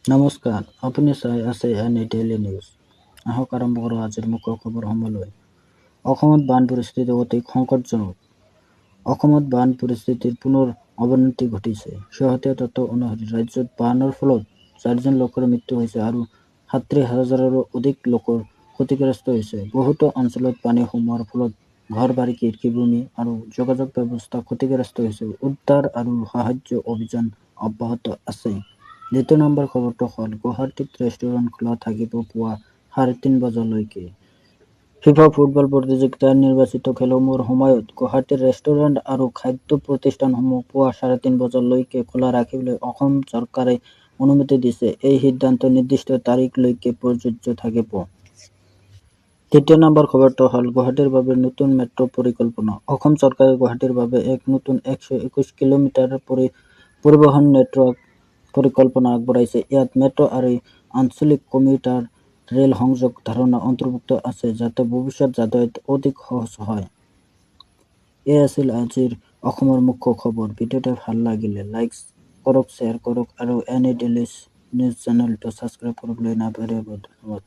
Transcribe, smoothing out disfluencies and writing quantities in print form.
নমস্কাৰ, আপুনি চাই আছে এন ডেইলী নিউজ। আহক আৰম্ভ কৰোঁ আজিৰ মুখ্য খবৰসমূহলৈ। অসমত বান পৰিস্থিতি অতি সংকটজনক। অসমত বান পৰিস্থিতিৰ পুনৰ অৱনতি ঘটিছে। শেহতীয়া তথ্য অনুসৰি ৰাজ্যত বানৰ ফলত 4জন লোকৰ মৃত্যু হৈছে আৰু 37,000ৰো অধিক লোকৰ ক্ষতিগ্ৰস্ত হৈছে। বহুতো অঞ্চলত পানী সোমোৱাৰ ফলত ঘৰ-বাৰী, কৃষিভূমি আৰু যোগাযোগ ব্যৱস্থা ক্ষতিগ্ৰস্ত হৈছে। উদ্ধাৰ আৰু সাহায্য অভিযান অব্যাহত আছে। দ্বিতীয় নম্বৰ খবৰটো হ'ল গুৱাহাটীত ৰেষ্টুৰেণ্ট খোলা থাকিব পুৱা 3:30 বজালৈকে। ফিফা ফুটবল প্ৰতিযোগিতাৰ নিৰ্বাচিত খেলসমূহৰ সময়ত গুৱাহাটীৰ ৰেষ্টুৰেণ্ট আৰু খাদ্য প্ৰতিষ্ঠানসমূহ পুৱা 3:30 বজালৈকে খোলা ৰাখিবলৈ অসম চৰকাৰে অনুমতি দিছে। এই সিদ্ধান্ত নিৰ্দিষ্ট তাৰিখলৈকে প্ৰযোজ্য থাকিব। তৃতীয় নম্বৰ খবৰটো হ'ল গুৱাহাটীৰ বাবে নতুন মেট্ৰ' পৰিকল্পনা। অসম চৰকাৰে গুৱাহাটীৰ বাবে এক নতুন 121 কিলোমিটাৰ পৰিবহণ নেটৱৰ্ক পৰিকল্পনা আগবঢ়াইছে। ইয়াত মেট্ৰ' আৰু আঞ্চলিক কমিউটাৰ ৰেল সংযোগ ধাৰণা অন্তৰ্ভুক্ত আছে, যাতে ভৱিষ্যত যাতায়াত অধিক সহজ হয়। এই আছিল আজিৰ অসমৰ মুখ্য খবৰ। ভিডিঅ'টো ভাল লাগিলে লাইক কৰক, শ্বেয়াৰ কৰক আৰু এন ডেইলী নিউজ চেনেলটো ছাবস্ক্ৰাইব কৰিবলৈ নাপাহৰিব। ধন্যবাদ।